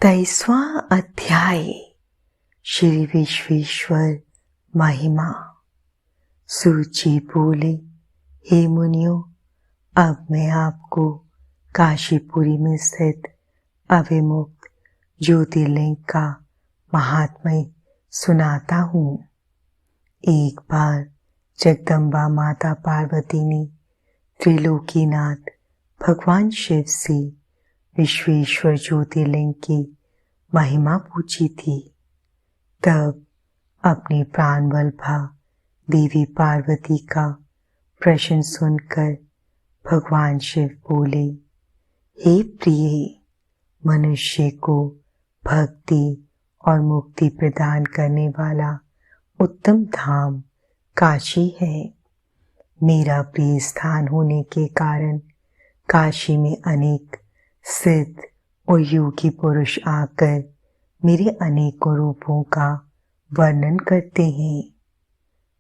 23वां अध्याय। श्री विश्वेश्वर महिमा। सूची बोले, हे मुनियों, अब मैं आपको काशीपुरी में स्थित अविमुक्त ज्योतिर्लिंग का महात्म्य सुनाता हूँ। एक बार जगदम्बा माता पार्वती ने त्रिलोकीनाथ भगवान शिव से विश्वेश्वर ज्योतिर्लिंग की महिमा पूछी थी। तब अपने प्राणवल भा देवी पार्वती का प्रश्न सुनकर भगवान शिव बोले, हे प्रिय, मनुष्य को भक्ति और मुक्ति प्रदान करने वाला उत्तम धाम काशी है। मेरा प्रिय स्थान होने के कारण काशी में अनेक सिद्ध और योगी पुरुष आकर मेरे अनेकों रूपों का वर्णन करते हैं।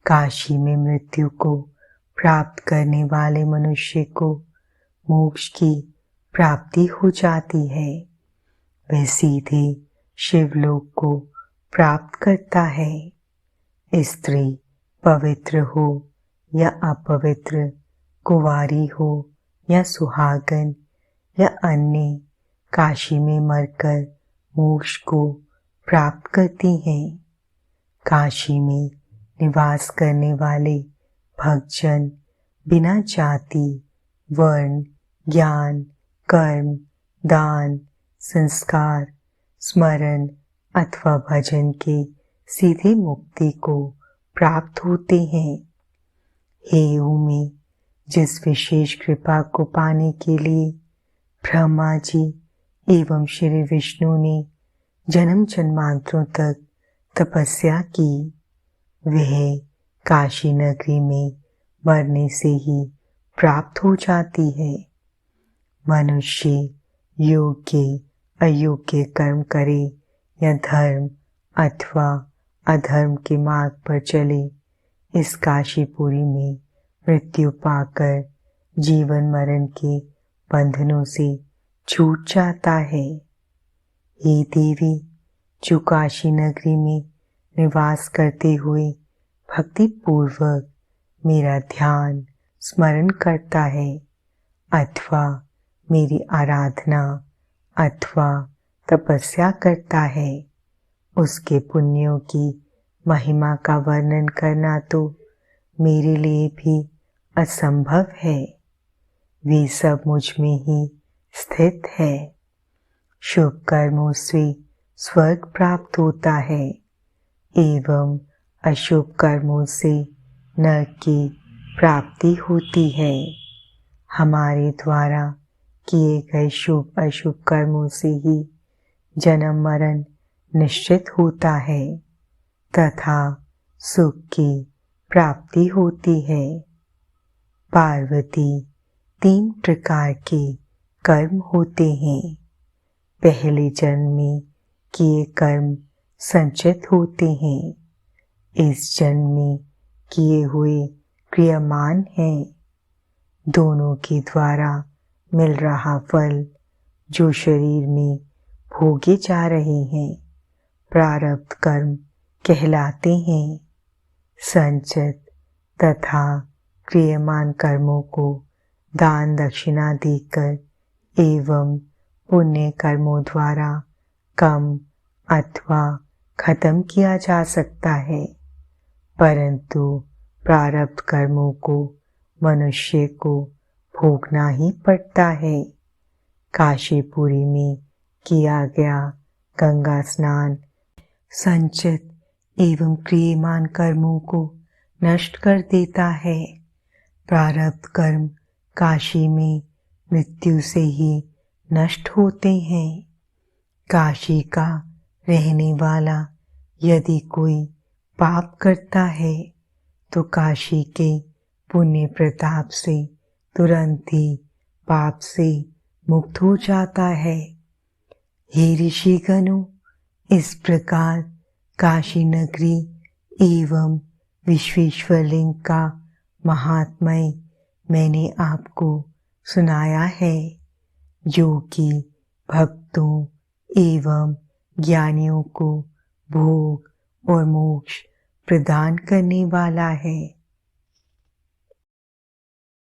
काशी में मृत्यु को प्राप्त करने वाले मनुष्य को मोक्ष की प्राप्ति हो जाती है। वह सीधे शिवलोक को प्राप्त करता है। स्त्री पवित्र हो या अपवित्र, कुंवारी हो या सुहागन या अन्य, काशी में मरकर मोक्ष को प्राप्त करती हैं। काशी में निवास करने वाले भक्तजन बिना जाति, वर्ण, ज्ञान, कर्म, दान, संस्कार, स्मरण अथवा भजन के सीधे मुक्ति को प्राप्त होते हैं। हे उमे, जिस विशेष कृपा को पाने के लिए ब्रह्मा जी एवं श्री विष्णु ने जन्म जन्मांतरों तक तपस्या की, वह काशी नगरी में मरने से ही प्राप्त हो जाती है। मनुष्य योग्य अयोग्य कर्म करे या धर्म अथवा अधर्म के मार्ग पर चले, इस काशीपुरी में मृत्यु पाकर जीवन मरण के बंधनों से छूट जाता है। हे देवी, जो काशी नगरी में निवास करते हुए भक्ति पूर्वक मेरा ध्यान स्मरण करता है अथवा मेरी आराधना अथवा तपस्या करता है, उसके पुण्यों की महिमा का वर्णन करना तो मेरे लिए भी असंभव है। वे सब मुझ में ही स्थित है। शुभ कर्मों से स्वर्ग प्राप्त होता है एवं अशुभ कर्मों से नरक की प्राप्ति होती है। हमारे द्वारा किए गए शुभ अशुभ कर्मों से ही जन्म मरण निश्चित होता है तथा सुख की प्राप्ति होती है। पार्वती, 3 प्रकार के कर्म होते हैं। पहले जन्म में किए कर्म संचित होते हैं, इस जन्म में किए हुए क्रियमान हैं। दोनों के द्वारा मिल रहा फल जो शरीर में भोगे जा रहे हैं प्रारब्ध कर्म कहलाते हैं। संचित तथा क्रियमान कर्मों को दान दक्षिणा देकर एवं पुण्य कर्मों द्वारा कम अथवा खत्म किया जा सकता है, परंतु प्रारब्ध कर्मों को मनुष्य को भोगना ही पड़ता है। काशीपुरी में किया गया गंगा स्नान संचित एवं क्रियमान कर्मों को नष्ट कर देता है। प्रारब्ध कर्म काशी में मृत्यु से ही नष्ट होते हैं। काशी का रहने वाला यदि कोई पाप करता है तो काशी के पुण्य प्रताप से तुरंत ही पाप से मुक्त हो जाता है। हे ऋषिगणों, इस प्रकार काशी नगरी एवं विश्वेश्वरलिंग का महात्म्य मैंने आपको सुनाया है, जो कि भक्तों एवं ज्ञानियों को भोग और मोक्ष प्रदान करने वाला है।